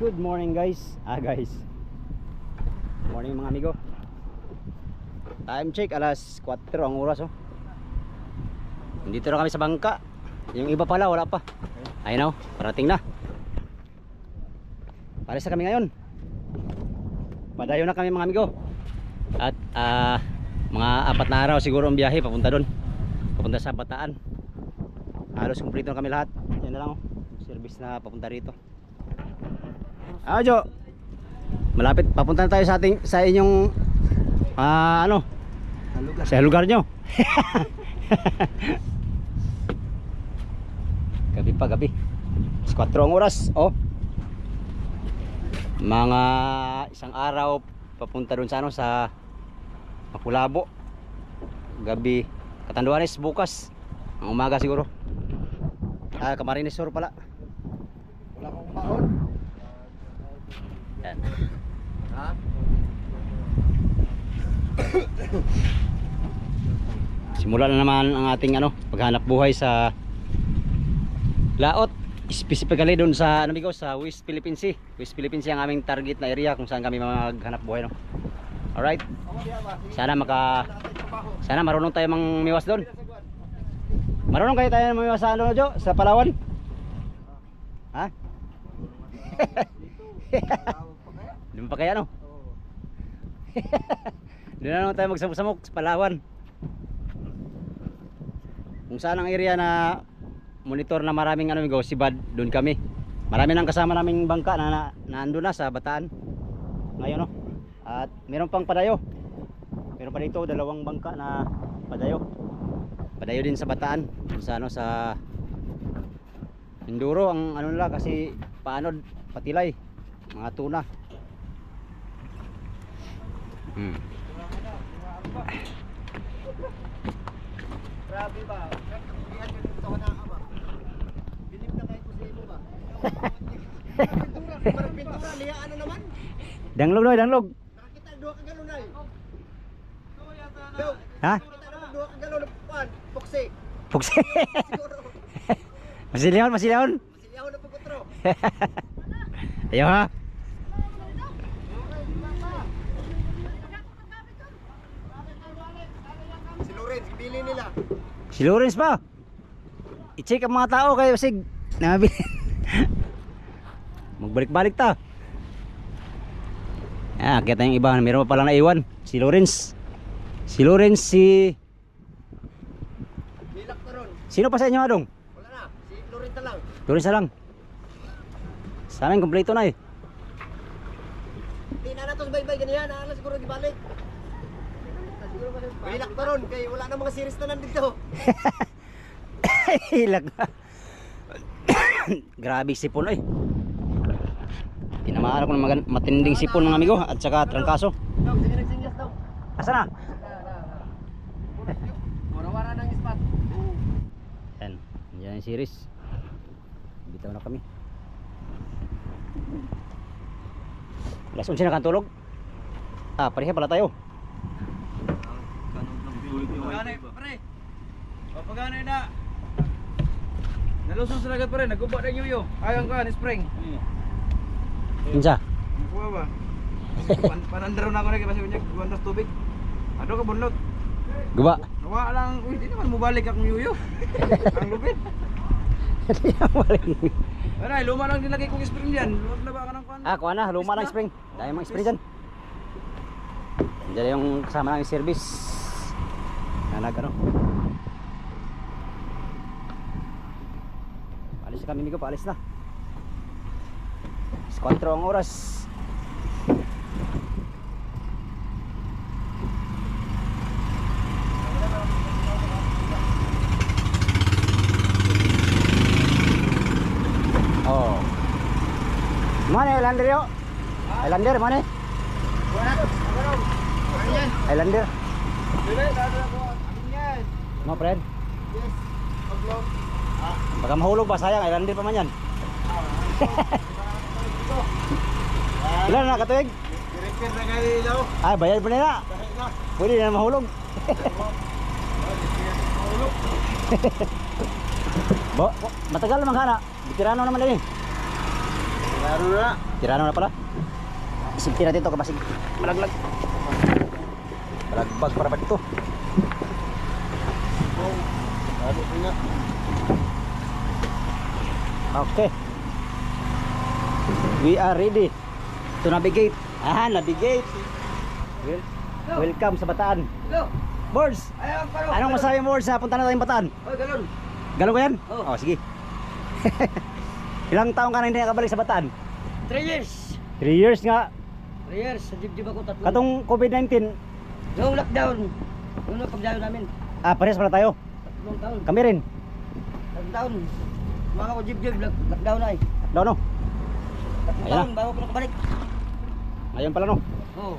Good morning guys. Guys. Morning mga amigo. Time check alas 4 ang oras oh. Nandito na kami sa bangka. Yung iba pala wala pa. Ayun oh, parating na. Pares na kami ngayon. Padayo na kami mga amigo. At mga 4 na araw siguro ang biyahe papunta doon. Papunta sa Bataan. Halos kumpleto na kami lahat. Yan na lang oh. Service na papunta rito. Jo. Malapit papunta na tayo sa ating sa inyong lugar. Sa lugar nyo. Gabi pa gabi. 4 ang oras oh. Mga isang araw papunta doon sa sa Mapulabo. Gabi Catanduanes bukas. Ang umaga siguro. Camarines Sur pala. Wala akong baon. Yan. Ha? Simulan na naman ang ating paghanap buhay sa laot, specifically doon sa sa West Philippine Sea. West Philippine Sea ang aming target na area kung saan kami maghanap buhay Alright. Sana marunong tayo mangmiwas doon. Marunong kayo tayo mangmiwas sa Jo? Sa Palawan? Ha? Doon pa kaya doon na naman tayo magsamok-samok sa Palawan. Kung saan ang area na monitor na maraming sibad, doon kami. Marami nang kasama naming bangka na naandun na sa Bataan ngayon At meron pang padayo. Meron pa dito 2 bangka na padayo. Padayo din sa Bataan sa sa Enduro ang nila kasi paanod patilay mga tuna. Grabe ba? Kaya dito na ba? Bilib na kayo sa imo ba? Parang pintura liya naman? Danglog noy, danglog. Nakita 2 ka galon ay. Ha? Nakita 2 ka galon pan, puksi. Pugse. Masilihon. Silyaw na pagkutro. Ayo ha. Si Lorenz, bili nila. Si Lawrence pa. I-check ang mga tao kayo sig nabili. Magbalik-balik ta. Kita yung iba, meron pa pala na iwan. Si Lawrence. Bilak na ron. Sino pa sa inyo adong? Wala na, si Lorenz na lang. Lawrence na lang. Sa amin kompleto na eh. Hindi na natos bye-bye ganyan, na siguro gibalik. Bilak na ron, kay wala na mga series na nandito. Hilag. Grabe sipon eh. Tinamaan ako ng matinding sipon mga amigo at saka trangkaso. Daw, sige nagsinyas daw. Asa na? Wara-wara ng spot. Yan. Yan yung series. Bitaw na kami. Alas 11 na kantulog. Pareha pala tayo. Pagana pare. Pagana na. Nalusong sa lagat pare, naguba na yuyo. Ayang ka ni spring. Insa? Kuha ba? Panandaro na ako na kasi unya guwantas tubig. Ado ka bunlot. Guba. Nawa lang, uy, di naman mo balik akong yuyo. Ang lupit. Aray, luma lang nilagay kong spring diyan. Luwag na ba ka ng kuan? Kuha na. Luma lang spring. Dahil mga spring dyan. Diyan yung kasama ng service. Paalis na kami amigo, paalis na. 4 ang oras. Mana Islander yo? Islander mana? Islander. Dili, dada ko. Amin yan. No friend. Yes. Paglog. Baka mahulog ba sayang Islander pa man yan. Ilan na katuig? I-repair na kayo ilaw. Bayad pa nila. Pwede na mahulog. Matagal naman kana. Bitirano naman din. Laro na. Tirano na pala. Isinti natin ito kapasig malaglag. Malagbag para pa dito. Laro na. Okay. We are ready to navigate. Navigate. Welcome sa Bataan. Hello. Boards, Ayaw, paro. anong masabi mo Boards na punta na tayong Bataan? Oy, galon. Gano'n ko yan? Oo. Oh, sige. Ilang taong ka na hindi nakabalik sa Bataan? 3 years. 3 years nga. 3 years. Sa dibdib ako tatlo. Katong COVID-19. Yung lockdown. Yung pagdayo namin. Parehas pala tayo. 3 taon. Kami rin. 3 taon. Mga ko dibdib. Lockdown na eh. Daw no? 3 Ayan taon bago ko nakabalik. Ngayon pala no? Oo.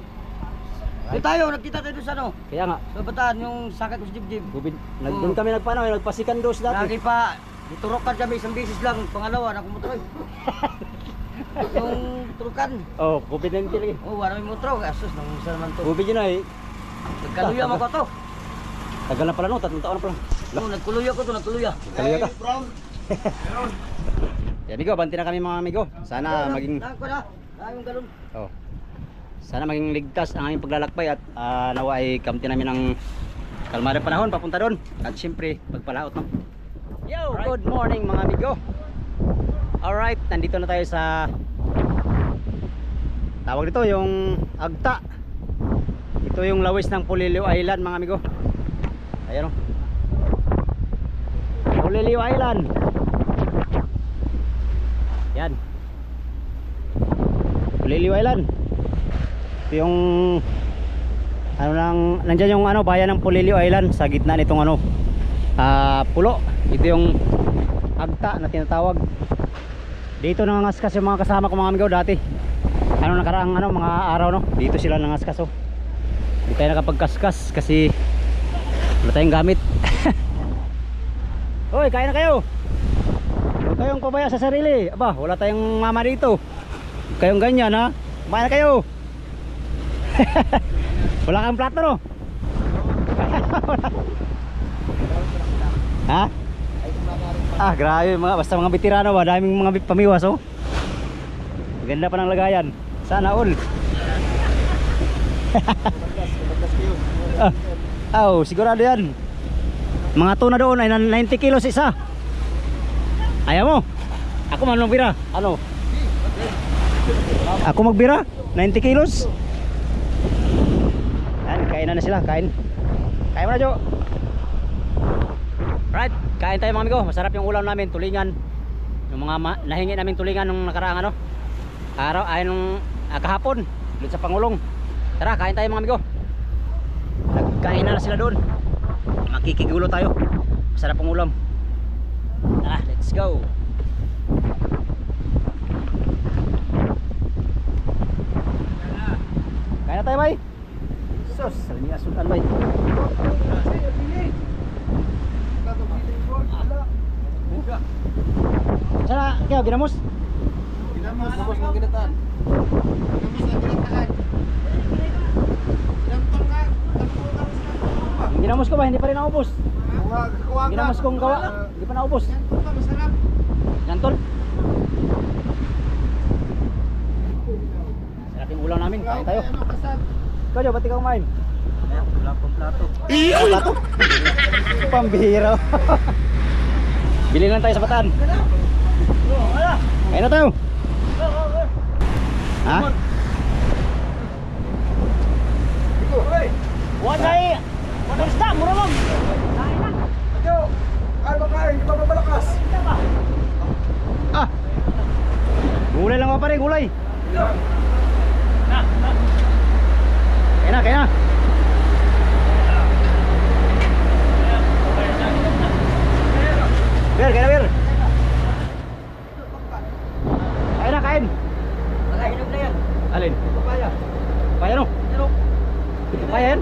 Doon tayo. Nagkita tayo doon sa ano. Kaya nga. Sa Bataan. Yung sakay ko sa dibdib. COVID. Doon kami nagpa-second dose dati. Lagi pa. Iturokan kami isang beses lang. Pangalawa. Nakumutroy. Yung turukan. Oh, COVID-19 lagi. Oh, wala may motro. Asus. Nangusa naman to. COVID yun ay. Nagkaluya mo ko to. Tagal na pala no? 3 taon na pala. Oo, nagkuluya ko to. Nagkuluya. Taluya ka. Yan amigo, banti na kami mga amigo. Sana maging Nako na. Yung galon. oh. Sana maging ligtas ang aming paglalakbay at nawa ay kamti namin ng kalmadang panahon papunta doon. At siyempre, pagpalaot no. Yo, good morning mga amigo. Alright, nandito na tayo sa tawag dito yung Agta. Ito yung lawis ng Polilio Island mga amigo. Ayan o. Polilio Island. Yan. Polilio Island. Ito yung ano lang, nandiyan yung ano, bayan ng Polilio Island sa gitna nitong ano, pulo. Ito yung Agta na tinatawag. Dito nangangaskas yung mga kasama ko mga amigo dati. Ano nakaraang ano, mga araw no. Dito sila nangaskas oh. Hindi tayo nakapagkaskas kasi wala tayong gamit. Hoy, kain na kayo. Huwag kayong pabaya sa sarili. Aba, wala tayong mama dito. Huwag kayong ganyan ha. Kumain na kayo. Wala kang plato no. Ha? Grabe mga, basta mga veterano ba, daming mga pamiwas oh. Maganda pa ng lagayan. Sana all. Sigurado yan. Mga tuna doon ay 90 kilos isa. Ayaw mo? Ako man magbira. Ano? Ako magbira? 90 kilos? Yan, kainan na sila. Kain. Kain mo na Jo. Right, kain tayo mga amigo. Masarap yung ulam namin, tulingan. Yung mga nahingi namin tulingan nung nakaraang ano, araw ay nung kahapon doon sa Pangulong. Tara, kain tayo mga amigo. Nagkain na sila doon. Makikigulo tayo. Masarap ang ulam. Tara, let's go. Kain na tayo bay. Sus, saling asuntan bay. Sana kayo ginamos? Ginamos ng ginataan. Ginamos ko ba? Hindi pa rin naubos. Kuwag. Ginamos kong gawa. Hindi pa naubos. Masarap. Yan tol. Sarap yung ulam namin. Kain tayo. Ikaw Jo, ba't ikaw kumain? Wala pang plato. Plato? Pambihira. Bili lang tayo sa Bataan. Kain na tayo. Ha? Wala eh. Basta, mura lang. Ay, bakain, di ba mabalakas? Gulay lang pa rin, gulay. Kaya na, kaya na. Bir, kaya na Bir. Kain na, kain. Nakahinog na yan. Alin? Papaya. Kaya no? Ano? Kaya yan?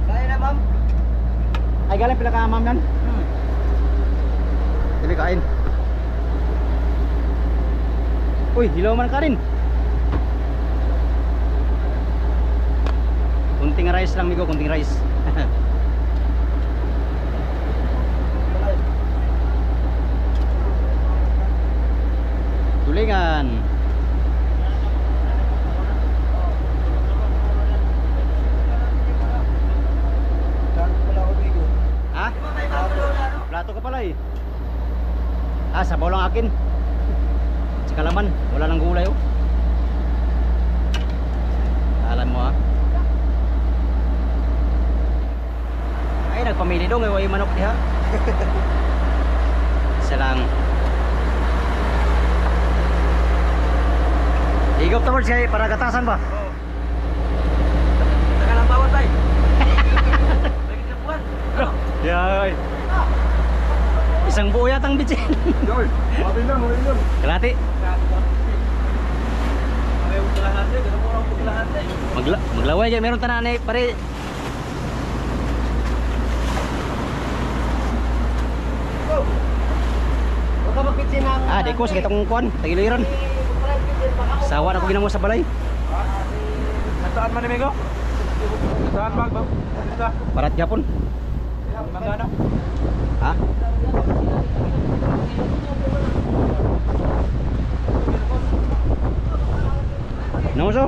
Kaya na ma'am. Ay galing pila ka ma'am nan? Dili kain. Uy, hilaw man ka rin. Kunting rice lang migo, kunting rice. ulingan. Gago pala ako bigo. Ha? Plato ka pala eh. Ah, sabaw lang akin. Tsaka laman, wala nang gulay oh. Alam mo ha. Ay, nagpamili dong, may manok diha. Isa lang. Higop tawad siya para gatasan ba? Oo. Tagal ang bawat tay. Lagi sa buwan. Ano? Yoy. Isang buo yatang bitsin. Yoy, mabin lang. Kalati. Ayaw ko lahat eh. Ganun mo lang ko lahat eh. Maglaway dyan, meron tanan eh, pare. Huwag ka magpitsin ng... Ah, di ko, sige itong kuwan, tagiliran. Sawa na ko ginamo sa balay. Nasaan man ni Migo? Nasaan bag ba? Sa Parat yapon. Magana. Ha? Namuso?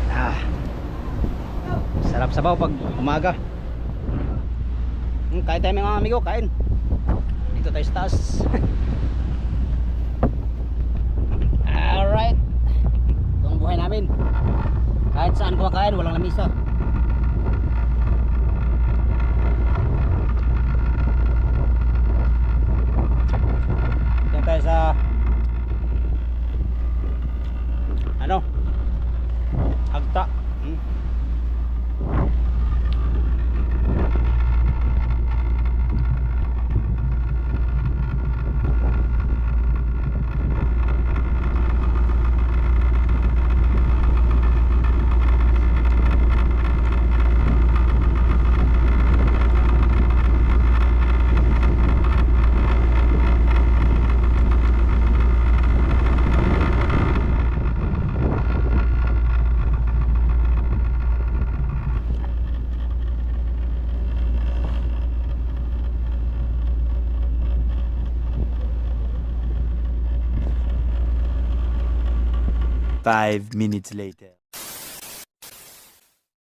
Ah. Sarap sabaw pag umaga. Kain tayo mga amigo, kain. Dito tayo sa taas. Alright. Ito ang buhay namin. Kahit saan kumakain, walang lamisa. Diyan tayo sa ano? Agta. Five minutes later.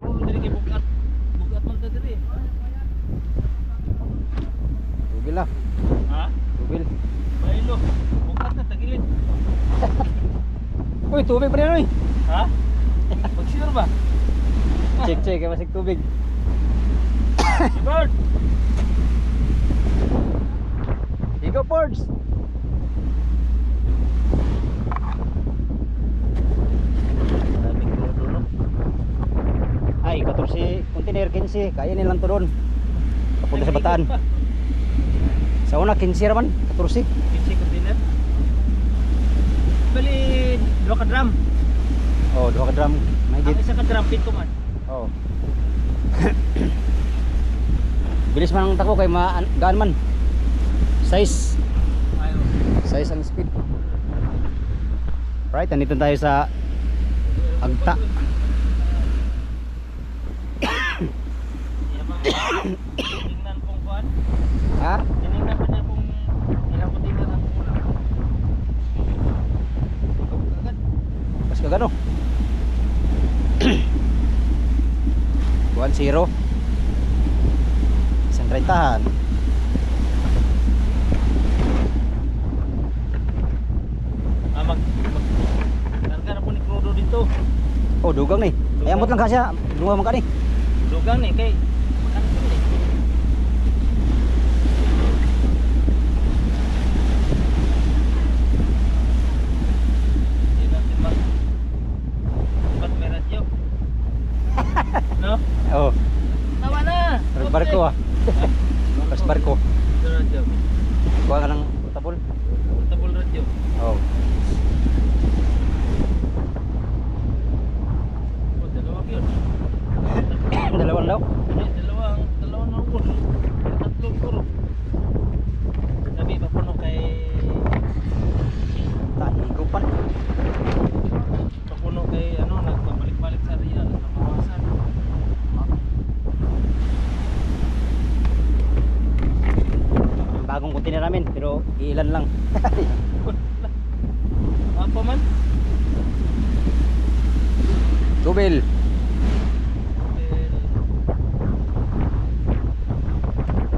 Dili kay bugat. Bugat man ta diri. Tugil lah. Ha? Tugil. Baylo. Bugat na tagilid. Uy, tubig pa rin, uy. Ha? Pag-sure ba? Check, check, masig tubig. Bird. Higo, Ports. Ay, 14 container 15, kaya nilang to doon. Papunta sa Bataan. Sa una 15 raman, 14. Kitsi container. Bali 2 ka drum. Oh, 2 ka drum. Ang Mahigit. isa ka drum pito man. Oh. Bilis man ang tako kay gaan man. Size. Ayo. Size ang speed. Right, nandito tayo sa Agta. Tingnan pong kuan. Ha? Tinignan pa niya kung ilang container ang kulang. Agad. Pas ka gano? 1-0. Isang 30-han. Karga na po ni Crudo dito. Oh, dugang ni. Ay, ambot lang kasya. Duwa man ka ni. Dugang ni kay ano po ni? Hindi natin ba't may radyo? No? Oh, Tawa na! mas barko ah. Mas barko. Ito radyo. Kuha ka ng portable. Portable radyo. Oh. O, dalawang yun. Dalawang daw. Hindi, dalawang na ubos. Tatlong puro. Sabi pa puno kay Tahigupan. papuno kay ano, nagpabalik-balik sa Real, nabawasan. container namin pero ilan lang. Apa man? Tubel.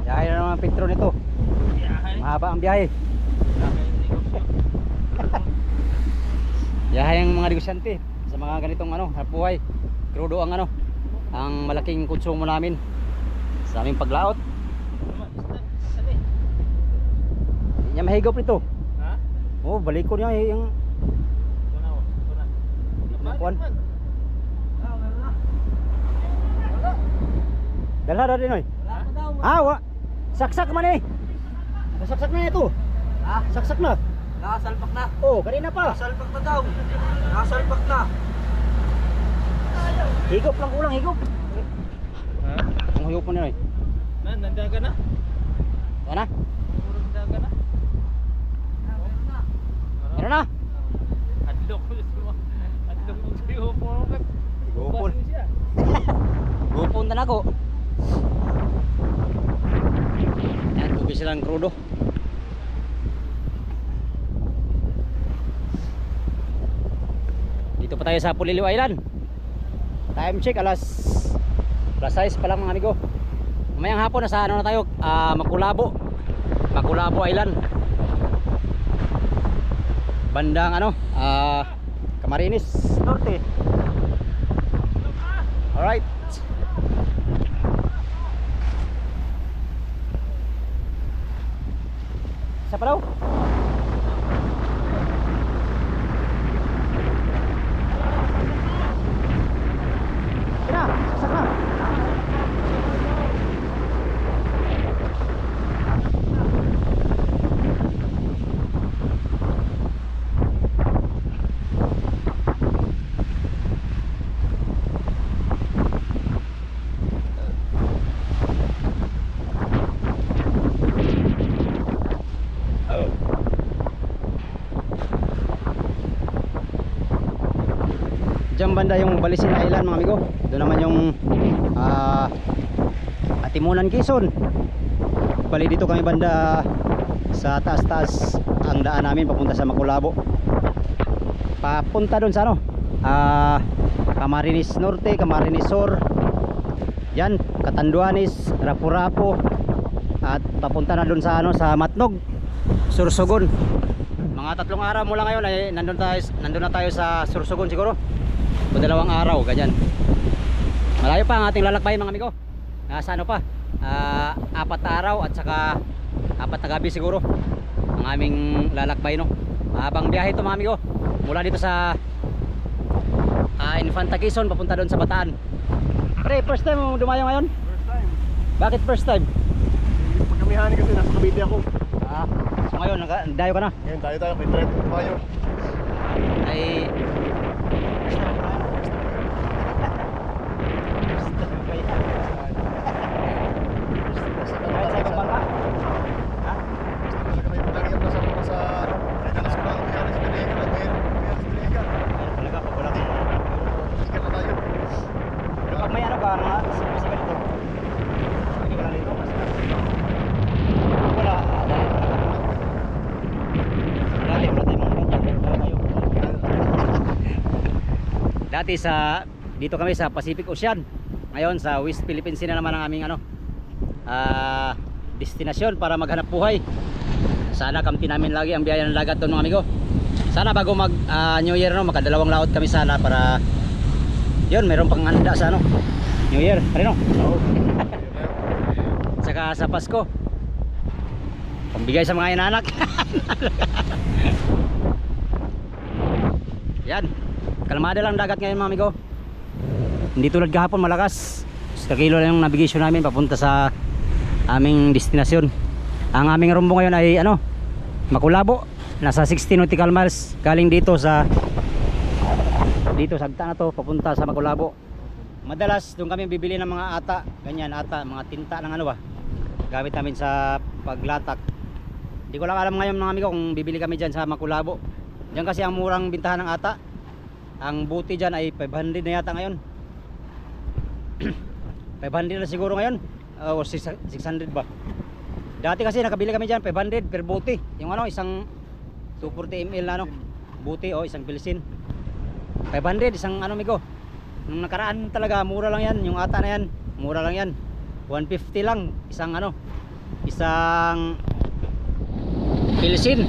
Biyahe na naman ang Petro nito. Yahay. Mahaba ang biyahe. Biyahe ang mga negosyante sa mga ganitong ano, hapuhay. Crudo ang ano, ang malaking konsumo namin sa aming paglaot. Hindi niya mahigop nito. Ha? Oh, balik ko niya yung kuan. Dalha din oy. Ah, saksak man eh. Saksak na ito. Ha? Saksak na. Nakasalpak na. Oh, kanina pa. Nakasalpak na daw. Nakasalpak na. Higop lang kulang, higop. Ha? Ang higop mo na oy. Nandaga na. Ano na? Nandaga na. Ano na? Adlok ko sa adlok ko sa iyo po. Gupon. Gupon na ako. Yan, tubig silang crudo. Dito pa tayo sa Puliliw Island. Time check alas 6 pa lang mga amigo. Mamayang hapon nasa ano na tayo, Makulabo. Makulabo Island. Bandang ano, Camarines Norte. Alright. Isa pa daw? Kina, saksak na. Diyan banda yung Balisin Island mga amigo. Doon naman yung Atimunan Quezon. Bali dito kami banda sa taas-taas ang daan namin papunta sa Makulabo. Papunta doon sa ano? Camarines Norte, Camarines Sur. Yan, Catanduanes, Rapu-Rapu at papunta na doon sa ano sa Matnog, Sursogon. Mga 3 araw mula ngayon ay nandun na tayo sa Sursogon siguro. O 2 araw, ganyan. Malayo pa ang ating lalakbayin mga amigo. Nasa ano pa? 4 na araw at saka 4 na gabi siguro ang aming lalakbay no. Habang biyahe ito mga amigo. Mula dito sa Infanta Quezon papunta doon sa Bataan. Pre, first time mo dumayo ngayon? First time. Bakit first time? Pagkamihani kasi nasa Cavite ako. So ngayon dayo ka na? Ngayon tayo may trip tayo. Ay pag may ano ka, mga sa ganito, hindi ka lang dito kasi wala, dati mga ganyan, wala kayo. Dati dito kami sa Pacific Ocean, ngayon sa West Philippine Sea na naman ang aming ano, destinasyon para maghanap buhay. Sana kamti namin lagi ang biyaya ng dagat doon mga amigo. Sana bago mag New Year no, makadalawang laot kami sana para yun, meron pang handa sa ano New Year, ano? Oo. Saka sa Pasko pambigay sa mga inanak. Yan, kalmada lang dagat ngayon mga amigo. Hindi tulad kahapon malakas. Kakilo lang yung navigation namin papunta sa aming destinasyon. Ang aming rumbo ngayon ay ano, Makulabo. Nasa 16 nautical miles galing dito sa Agta na to papunta sa Makulabo. Madalas doon kami bibili ng mga ata, ganyan ata, mga tinta ng ano ba, gamit namin sa paglatak. Hindi ko lang alam ngayon mga amigo kung bibili kami dyan sa Makulabo. Diyan kasi ang murang bintahan ng ata. Ang buti dyan ay 500 na yata ngayon. 500 na siguro ngayon o 600 ba. Dati kasi nakabili kami dyan 500 per bote. Yung ano, isang 240 ml na ano, bote o isang pilsin. 500 isang ano migo. Nung nakaraan talaga mura lang yan, yung ata na yan, mura lang yan. 150 lang isang ano, isang pilsin.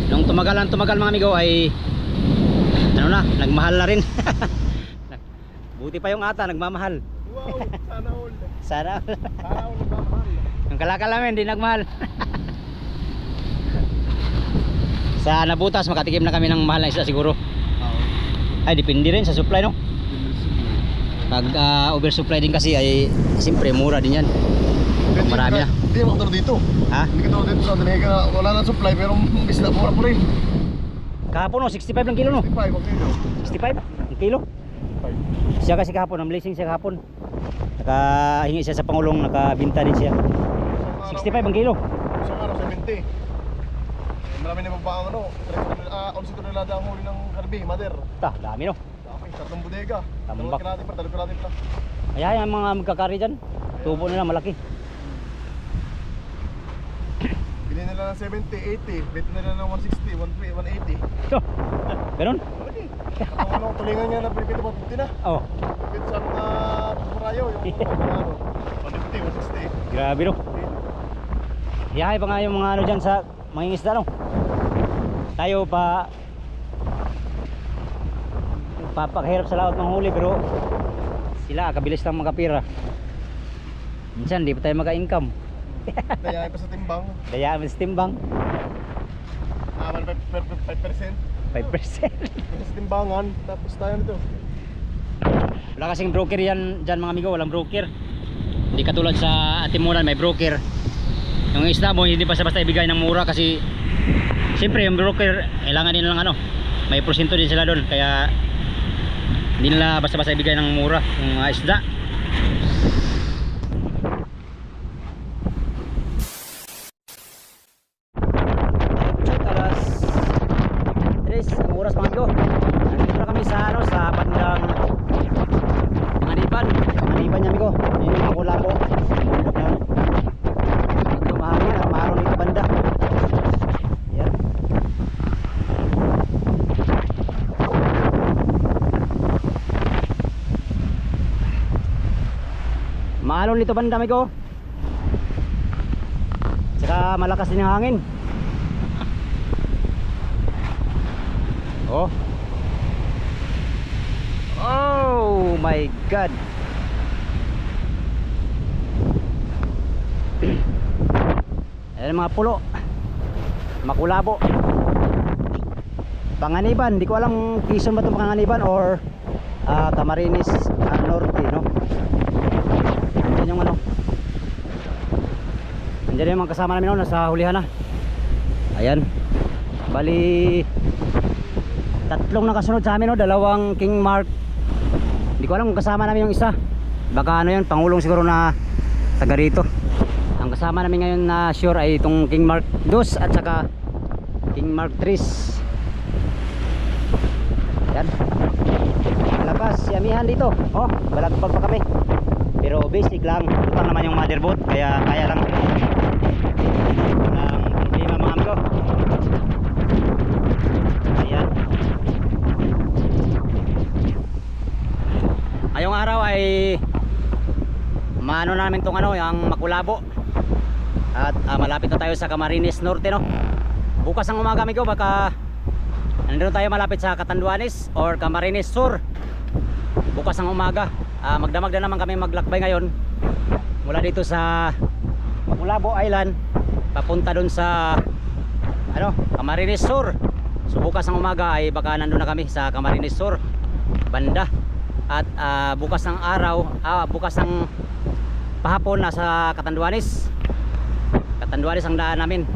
Nung tumagal mga migo ay ano na, nagmahal na rin. Buti pa yung ata nagmamahal. Wow, sana all. Sana Sana all nagmamahal. yung kalakal namin hindi nagmahal. Sa nabutas makatikim na kami ng mahal na isda siguro. Ay depende rin sa supply no. Pag oversupply din kasi ay siyempre mura din yan. Marami na. Hindi mo katulad dito. Ha? Hindi katulad dito sa Dominica. Wala na supply pero isda mura pa rin. Kahapon no, 65 lang kilo no. 55 ang kilo. 65 ang kilo. Siya kasi kahapon, ang blessing siya kahapon. Nakahingi siya sa Pangulong, nakabinta din siya. 65 ang kilo. Isang araw 70. Marami na magbaang ano. 11 tonelada ang huli ng karbi, mother. Ta, dami no. Dami, 3 bodega. Tambak. 2 kilate pa, 2 kilate pa. Kaya yung mga magkakari dyan, tubo nila malaki. Bili nila ng 70, 80. Bili nila ng 160, 180. So, ganun? Malaki. Ang ano, tulingan niya na pinipito pa 50 na. Oh, Pinipito sa mga purayo, yung mga ano. 150, 160. grabe no. Yahay pa nga yung mga ano dyan sa mangingisda no. Tayo pa papakahirap sa laot ng huli pero sila kabilis lang makapira. Minsan di pa tayo maka-income. Dayay pa sa timbang. Dayaan sa timbang. 5%. 5%. Sa timbangan, tapos tayo nito. Wala kasing broker yan dyan mga amigo, walang broker. Hindi katulad sa Atimunan may broker. Yung isda mo hindi basta-basta ibigay ng mura kasi siyempre yung broker kailangan din ng ano, may porsyento din sila doon kaya hindi nila basta-basta ibigay ng mura yung mga isda. Alas 3 ang oras mga amigo. Nandito na kami sa ano, sa bandang Manganiban niya amigo. Yun yung Makulabo. Bundok na yun. Medyo mahangin at maharon dito banda. Yan. Mahalon dito banda amigo. Saka malakas din ang hangin. Oh. Oh my god. Ayan mga pulo. Makulabo. Panganiban, di ko alam Quezon ba itong Panganiban or Camarines Norte, no? Andiyan yung ano. Andiyan yung mga kasama namin, no? Nasa hulihan na. Ayan. Bali tatlong nakasunod sa amin, no? Dalawang King Mark. Hindi ko alam kung kasama namin yung isa. Baka ano yun, Pangulong siguro na taga rito. Ang kasama namin ngayon na sure ay itong King Mark 2 at saka King Mark 3. Yan. Lakas, yamihan dito. Oh, balagpag pa kami. Pero basic lang. Utang naman yung motherboard kaya kaya lang. Walang problema mga amigo. Ayan. Ngayong araw ay maano namin tong ano, yung Makulabo. At malapit na tayo sa Camarines Norte, no? Bukas ang umaga amigo, baka nandun tayo malapit sa Catanduanes or Camarines Sur. Bukas ang umaga. Magdamag na naman kami maglakbay ngayon mula dito sa Makulabo Island papunta dun sa ano, Camarines Sur. So bukas ang umaga ay baka nandun na kami sa Camarines Sur banda. At bukas ng araw, bukas ng pahapon nasa Catanduanes. Catanduanes ang daan namin.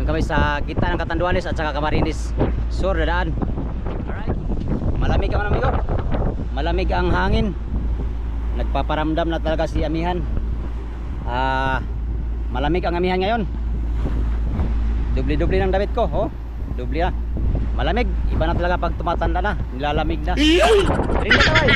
Doon kami sa gitna ng Catanduanes at saka Camarines Sur na daan. Alright. Malamig ang amigo. Malamig ang hangin. Nagpaparamdam na talaga si amihan. Malamig ang amihan ngayon. Dubli-dubli ng damit ko, oh. Dubli na. Malamig, iba na talaga pag tumatanda na, nilalamig na. Rin na kaway.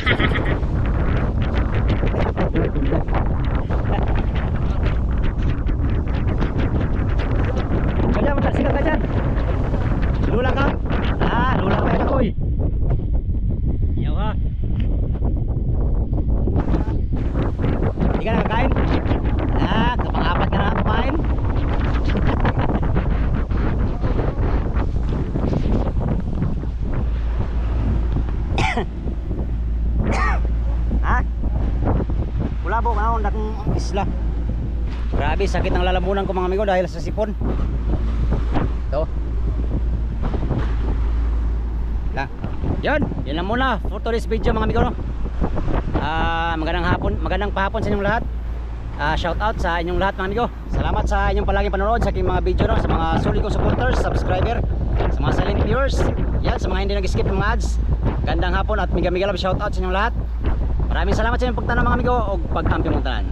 Hindi ka nakakain? Ah, kapang-apat ka na kumain. Ha? Wala po ka akong isla. Grabe, sakit ng lalamunan ko mga amigo dahil sa sipon. Ito. Lang. Yun lang muna for today's video mga amigo, no? Magandang pahapon sa inyong lahat. Shout out sa inyong lahat mga amigo. Salamat sa inyong palaging panonood sa aking mga video, no? Sa mga sulit kong supporters, subscriber, sa mga silent viewers, yan, sa mga hindi nag-skip ng mga ads. Gandang hapon at mega love shout out sa inyong lahat. Maraming salamat sa inyong pagtanong mga amigo o pagkampi mong tanan.